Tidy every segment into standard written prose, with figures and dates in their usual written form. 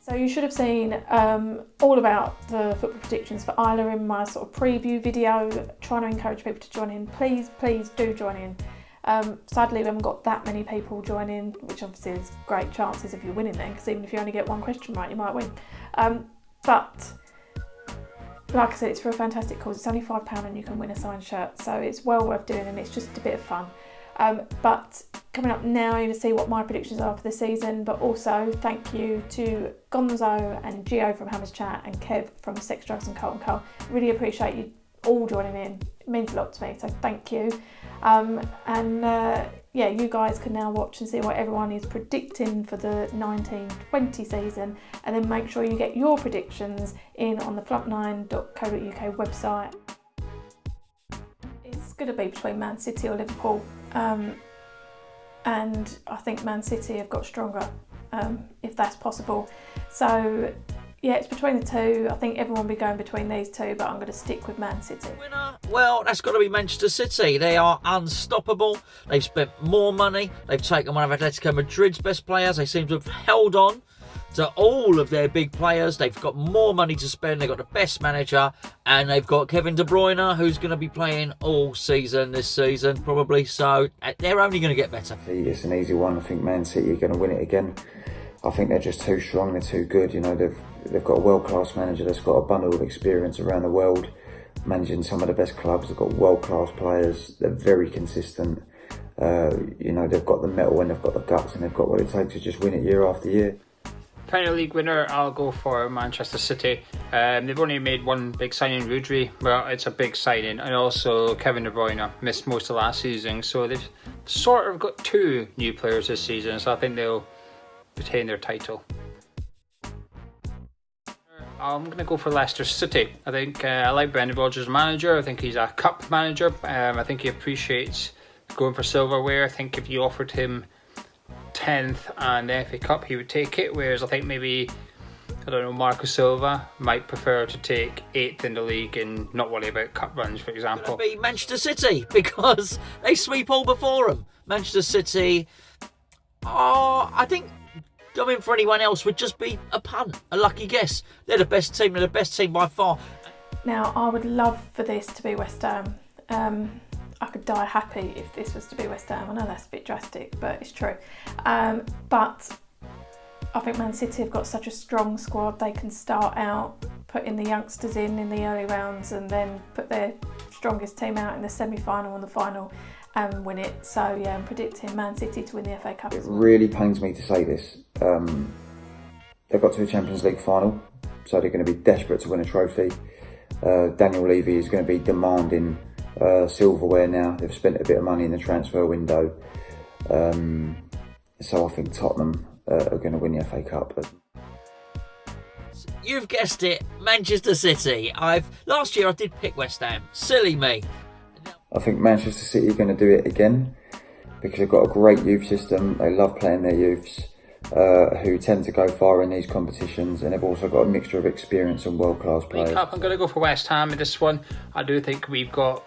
So you should have seen all about the football predictions for Isla in my sort of preview video, trying to encourage people to join in. Please do join in. Sadly, we haven't got that many people joining, which obviously is great chances of you winning then, because even if you only get one question right, you might win. But like I said, it's for a fantastic cause. It's only £5 and you can win a signed shirt, so it's well worth doing, and it's just a bit of fun. But coming up now, you're going to see what my predictions are for the season, but also thank you to Gonzo and Geo from Hammers Chat and Kev from Sex Drugs and Carlton Cole. Really appreciate you all joining in. It means a lot to me, so thank you. Yeah, you guys can now watch and see what everyone is predicting for the 19-20 season, and then make sure you get your predictions in on the flump9.co.uk website. It's going to be between Man City or Liverpool, and I think Man City have got stronger, if that's possible. So yeah, it's between the two. I think everyone will be going between these two, but I'm going to stick with Man City. Winner? Well, that's got to be Manchester City. They are unstoppable. They've spent more money. They've taken one of Atletico Madrid's best players. They seem to have held on to all of their big players. They've got more money to spend. They've got the best manager, and they've got Kevin De Bruyne, who's going to be playing all season this season, probably. So they're only going to get better. It's an easy one. I think Man City are going to win it again. I think they're just too strong. They're too good. You know, they've got a world-class manager that's got a bundle of experience around the world, managing some of the best clubs. They've got world-class players. They're very consistent. You know, they've got the mettle and they've got the guts and they've got what it takes to just win it year after year. Premier League winner, I'll go for Manchester City. They've only made one big signing, Rodri. Well, it's a big signing. And also Kevin De Bruyne missed most of last season. So they've sort of got two new players this season. So I think they'll retain their title. I'm going to go for Leicester City. I think I like Brendan Rodgers' manager. I think he's a cup manager. I think he appreciates going for silverware. I think if you offered him 10th and the FA Cup, he would take it. Whereas I think maybe, I don't know, Marco Silva might prefer to take 8th in the league and not worry about cup runs, for example. It'll be Manchester City because they sweep all before them. Manchester City, I think going for anyone else would just be a punt, a lucky guess. They're the best team. They're the best team by far. Now, I would love for this to be West Ham. I could die happy if this was to be West Ham. I know that's a bit drastic, but it's true. But I think Man City have got such a strong squad. They can start out putting the youngsters in the early rounds and then put their strongest team out in the semi-final and the final and win it. So yeah, I'm predicting Man City to win the FA Cup. It really pains me to say this. They've got to a Champions League final, so they're going to be desperate to win a trophy. Daniel Levy is going to be demanding silverware now. They've spent a bit of money in the transfer window. So I think Tottenham are going to win the FA Cup. You've guessed it, Manchester City. Last year I did pick West Ham. Silly me. I think Manchester City are going to do it again because they've got a great youth system. They love playing their youths who tend to go far in these competitions, and they've also got a mixture of experience and world-class players. League Cup, I'm going to go for West Ham in this one. I do think we've got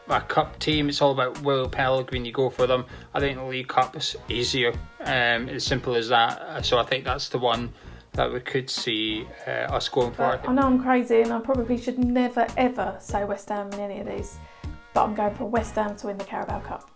a cup team. It's all about Will Pellegrini. You go for them. I think the League Cup is easier, as simple as that. So I think that's the one that we could see us going for. I know I'm crazy and I probably should never ever say West Ham in any of these, but I'm going for West Ham to win the Carabao Cup.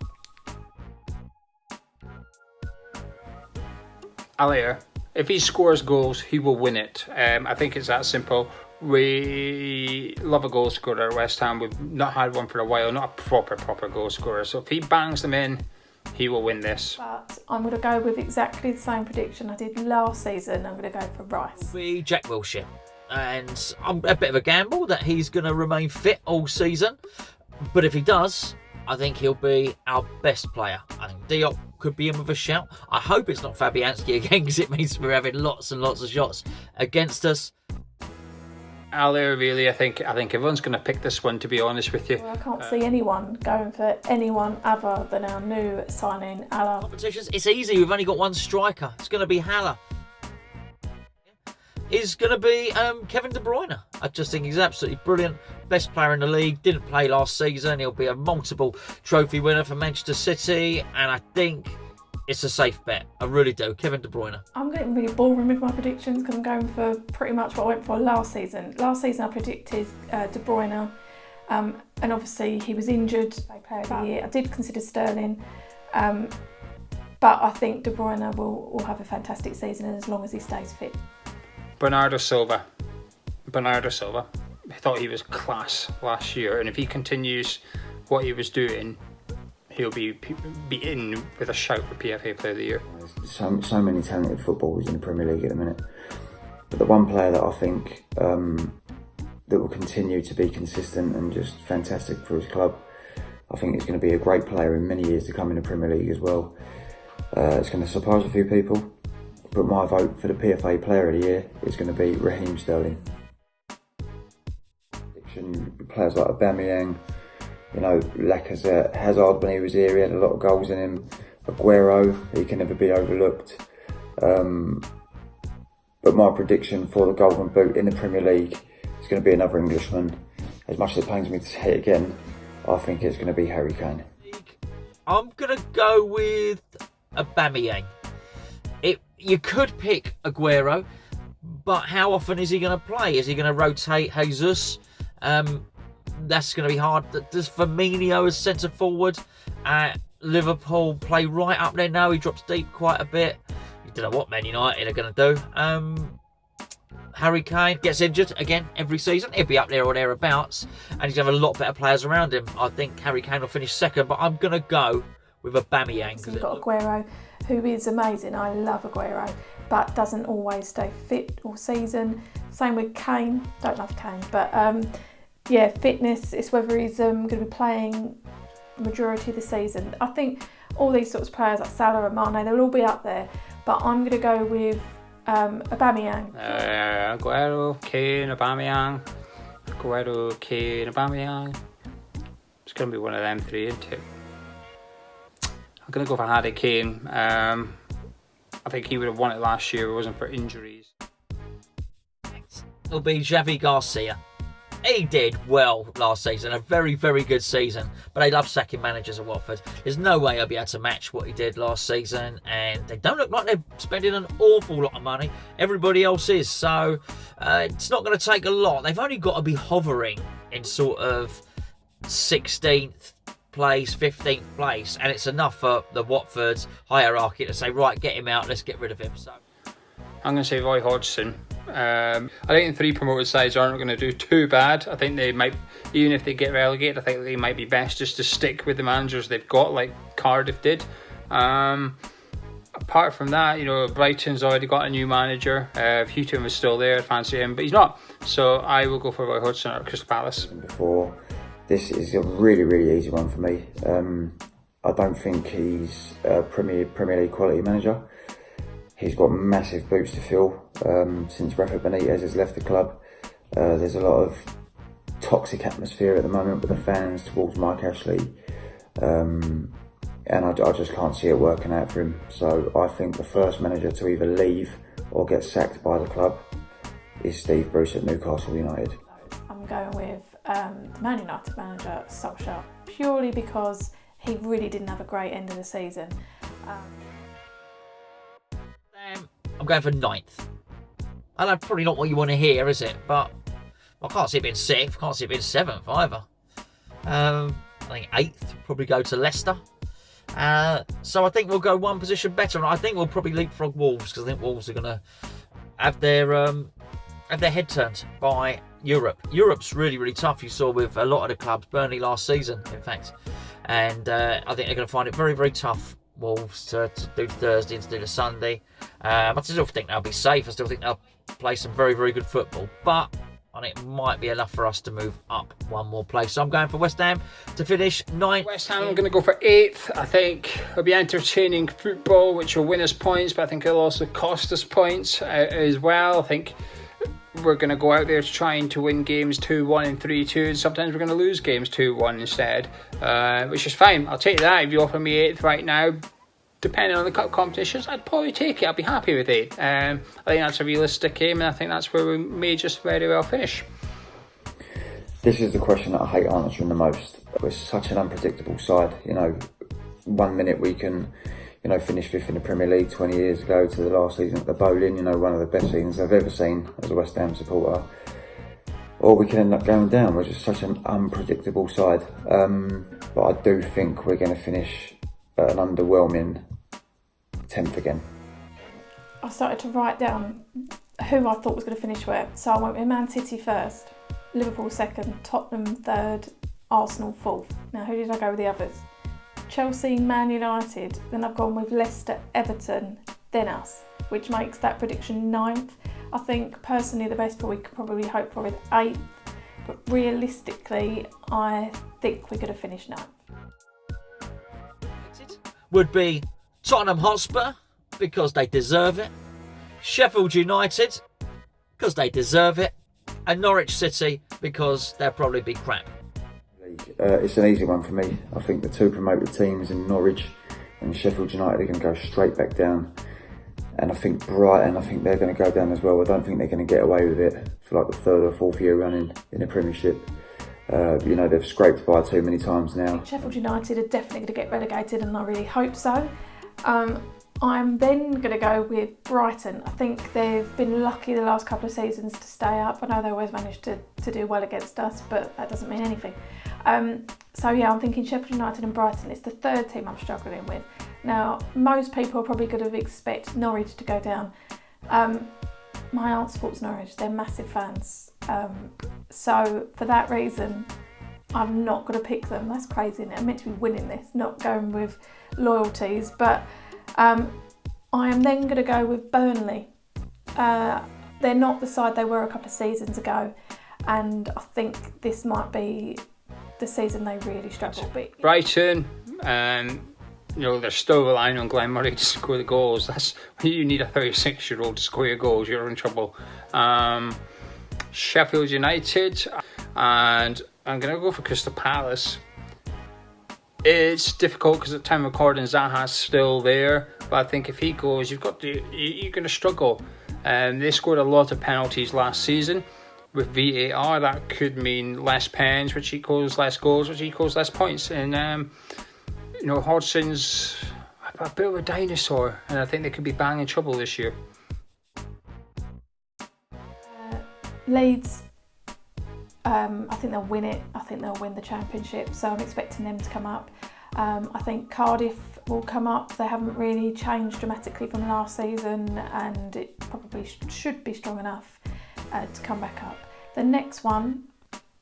Alea, if he scores goals, he will win it. I think it's that simple. We love a goal scorer at West Ham. We've not had one for a while, not a proper goal scorer. So if he bangs them in, he will win this. But I'm going to go with exactly the same prediction I did last season. I'm going to go for Rice. Be Jack Wilshere. And I'm a bit of a gamble that he's going to remain fit all season. But if he does, I think he'll be our best player. I think Diop could be in with a shout. I hope it's not Fabianski again, because it means we're having lots and lots of shots against us. Alea, really, I think everyone's going to pick this one, to be honest with you. Well, I can't see anyone going for anyone other than our new signing, Isla. Competitions, it's easy. We've only got one striker. It's going to be Haller. Is going to be Kevin De Bruyne. I just think he's absolutely brilliant. Best player in the league. Didn't play last season. He'll be a multiple trophy winner for Manchester City. And I think it's a safe bet. I really do. Kevin De Bruyne. I'm getting really boring with my predictions because I'm going for pretty much what I went for last season. Last season I predicted De Bruyne, and obviously he was injured. Player of the year. I did consider Sterling, but I think De Bruyne will have a fantastic season as long as he stays fit. Bernardo Silva. I thought he was class last year, and if he continues what he was doing, he'll be in with a shout for PFA Player of the Year. There's so many talented footballers in the Premier League at the minute, but the one player that I think that will continue to be consistent and just fantastic for his club, I think he's going to be a great player in many years to come in the Premier League as well. It's going to surprise a few people, but my vote for the PFA Player of the Year is going to be Raheem Sterling. Players like Aubameyang, you know, Lacazette, Hazard when he was here, he had a lot of goals in him. Aguero, he can never be overlooked. But my prediction for the Golden Boot in the Premier League is going to be another Englishman. As much as it pains me to say it again, I think it's going to be Harry Kane. I'm going to go with Aubameyang. You could pick Aguero, but how often is he going to play? Is he going to rotate Jesus? That's going to be hard. Does Firmino as centre forward at Liverpool play right up there now? He drops deep quite a bit. You don't know what Man United are going to do. Harry Kane gets injured again every season. He'll be up there or thereabouts, and he's going to have a lot better players around him. I think Harry Kane will finish second, but I'm going to go with Aubameyang. So you've got Aguero, who is amazing. I love Aguero, but doesn't always stay fit all season. Same with Kane. Don't love Kane, but yeah, fitness is whether he's going to be playing majority of the season. I think all these sorts of players like Salah and Mane, they'll all be up there, but I'm going to go with Aubameyang. Aguero, Kane, Aubameyang. Aguero, Kane, Aubameyang. It's going to be one of them three, isn't it? I'm going to go for Harry Kane. I think he would have won it last year if it wasn't for injuries. It'll be Xavi Garcia. He did well last season, a very, very good season, but they love sacking managers at Watford. There's no way he'll be able to match what he did last season, and they don't look like they're spending an awful lot of money. Everybody else is, so it's not going to take a lot. They've only got to be hovering in sort of 16th place, 15th place, and it's enough for the Watford's hierarchy to say, right, get him out, let's get rid of him. So I'm going to say Roy Hodgson. I think the three promoted sides aren't going to do too bad. I think they might, even if they get relegated, I think they might be best just to stick with the managers they've got, like Cardiff did. Apart from that, you know, Brighton's already got a new manager. If Houghton was still there, I'd fancy him, but he's not. So I will go for Roy Hodgson at Crystal Palace. Before, this is a really, really easy one for me. I don't think he's a Premier League quality manager. He's got massive boots to fill since Rafa Benitez has left the club. There's a lot of toxic atmosphere at the moment with the fans towards Mike Ashley. And I just can't see it working out for him. So I think the first manager to either leave or get sacked by the club is Steve Bruce at Newcastle United. I'm going with the Man United manager, Solskjaer, purely because he really didn't have a great end of the season. I'm going for 9th. I know probably not what you want to hear, is it? But I can't see it being 6th, can't see it being 7th either. I think 8th will probably go to Leicester. So I think we'll go one position better, and I think we'll probably leapfrog Wolves, because I think Wolves are going to have their head turned by Europe. Europe's really, really tough. You saw with a lot of the clubs, Burnley last season, in fact. And I think they're going to find it very, very tough, Wolves, to do Thursday and to do the Sunday. I still think they'll be safe. I still think they'll play some very, very good football. But I think it might be enough for us to move up one more place. So I'm going for West Ham to finish 9th. West Ham, I'm going to go for 8th. I think it'll be entertaining football, which will win us points, but I think it'll also cost us points as well. I think we're going to go out there trying to win games 2-1 and 3-2, and sometimes we're going to lose games 2-1 instead, which is fine. I'll take that. If you offer me 8th right now, depending on the cup competitions, I'd probably take it. I'd be happy with 8. I think that's a realistic aim, and I think that's where we may just very well finish. This is the question that I hate answering the most. We're such an unpredictable side. You know, 1 minute we can you know, finish 5th in the Premier League 20 years ago to the last season at the Bowling, you know, one of the best seasons I've ever seen as a West Ham supporter. Or we can end up going down. We're just such an unpredictable side. But I do think we're going to finish at an underwhelming 10th again. I started to write down who I thought was going to finish where. So I went with Man City first, Liverpool second, Tottenham third, Arsenal fourth. Now who did I go with the others? Chelsea, Man United, then I've gone with Leicester, Everton, then us, which makes that prediction 9th. I think personally the best we could probably hope for is 8th, but realistically I think we're going to finish 9th. Would be Tottenham Hotspur, because they deserve it, Sheffield United, because they deserve it, and Norwich City, because they'll probably be crap. It's an easy one for me. I think the 2 promoted teams in Norwich and Sheffield United are going to go straight back down. And I think Brighton, I think they're going to go down as well. I don't think they're going to get away with it for like the 3rd or 4th year running in the Premiership. You know, they've scraped by too many times now. Sheffield United are definitely going to get relegated, and I really hope so. I'm then going to go with Brighton. I think they've been lucky the last couple of seasons to stay up. I know they always manage to do well against us, but that doesn't mean anything. So yeah, I'm thinking Sheffield United and Brighton. It's the 3rd team I'm struggling with. Now, most people are probably going to expect Norwich to go down. My aunt supports Norwich. They're massive fans. So for that reason, I'm not going to pick them. That's crazy, isn't it? I'm meant to be winning this, not going with loyalties. But I am then going to go with Burnley. They're not the side they were a couple of seasons ago, and I think this might be the season they really struggle. But Brighton, you know, they're still relying on Glenn Murray to score the goals. That's when you need a 36-year-old to score your goals, you're in trouble. Sheffield United, and I'm going to go for Crystal Palace. It's difficult because at the time of recording Zaha's still there, but I think if he goes, you're going to struggle. They scored a lot of penalties last season. With VAR, that could mean less pens, which equals less goals, which equals less points. And you know, Hodgson's a bit of a dinosaur, and I think they could be bang in trouble this year. Leeds, I think they'll win it. I think they'll win the Championship, so I'm expecting them to come up. I think Cardiff will come up. They haven't really changed dramatically from last season, and it probably should be strong enough to come back up. The next one,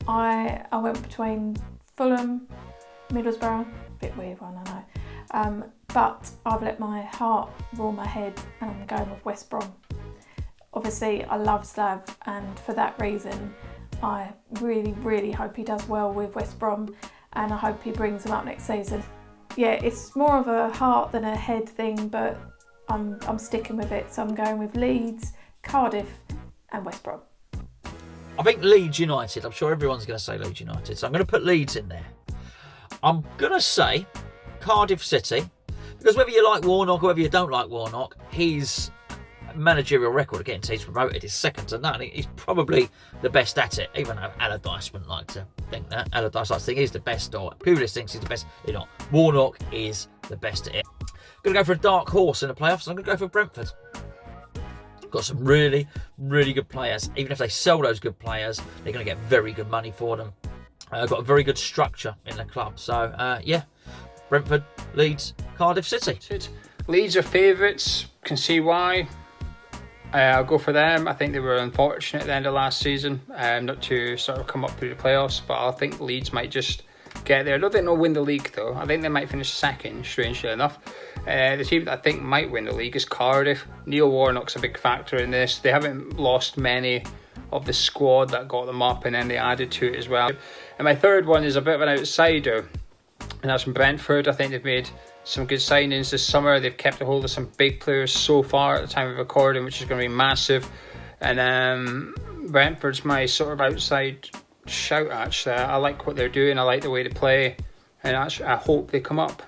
I went between Fulham, Middlesbrough, bit weird one, I know, but I've let my heart rule my head, and I'm going with West Brom. Obviously, I love Slav, and for that reason, I really, really hope he does well with West Brom, and I hope he brings them up next season. Yeah, it's more of a heart than a head thing, but I'm sticking with it. So I'm going with Leeds, Cardiff, and West Brom. I think Leeds United. I'm sure everyone's going to say Leeds United, so I'm going to put Leeds in there. I'm going to say Cardiff City, because whether you like Warnock or whether you don't like Warnock, his managerial record of getting teams promoted is second to none. He's probably the best at it, even though Allardyce wouldn't like to think that. Allardyce likes to think he's the best, or Pulis thinks he's the best. You're not. Warnock is the best at it. I'm going to go for a dark horse in the playoffs. I'm going to go for Brentford. Got some really, really good players. Even if they sell those good players, they're going to get very good money for them. Got a very good structure in the club. So, yeah, Brentford, Leeds, Cardiff City. Leeds are favourites. Can see why. I'll go for them. I think they were unfortunate at the end of last season not to sort of come up through the playoffs, but I think Leeds might just get there. I don't think they'll win the league though. I think they might finish second, strangely enough. The team that I think might win the league is Cardiff. Neil Warnock's a big factor in this. They haven't lost many of the squad that got them up, and then they added to it as well. And my third one is a bit of an outsider, and that's from Brentford. I think they've made some good signings this summer. They've kept a hold of some big players so far at the time of recording, which is going to be massive. And Brentford's my sort of outside shout, actually. I like what they're doing. I like the way they play, and actually, I hope they come up.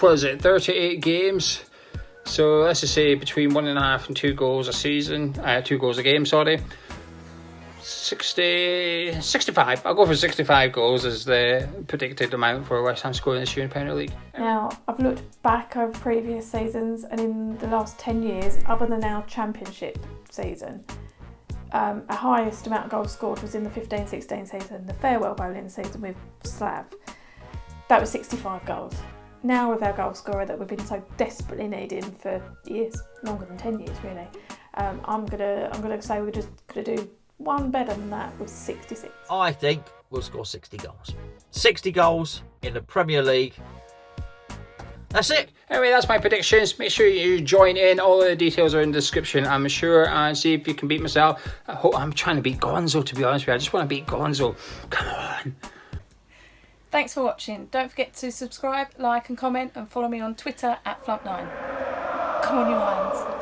What is it? 38 games. So let's just say between 1.5 and 2 goals a season. 2 goals a game, sorry. 65. I'll go for 65 goals as the predicted amount for West Ham scoring this year in the Premier League. Now, I've looked back over previous seasons, and in the last 10 years, other than our Championship season, our highest amount of goals scored was in the 15-16 season, the farewell bowling season with Slav. That was 65 goals. Now with our goal scorer that we've been so desperately needing for years, longer than 10 years really, I'm gonna say we're just gonna do one better than that with 66. I think we'll score 60 goals. 60 goals in the Premier League. That's it. Anyway, that's my predictions. Make sure you join in. All the details are in the description, I'm sure, and see if you can beat myself. I'm trying to beat Gonzo, to be honest with you. I just want to beat Gonzo. Come on. Thanks for watching. Don't forget to subscribe, like and comment, and follow me on Twitter @Flump9. Come on, you irons.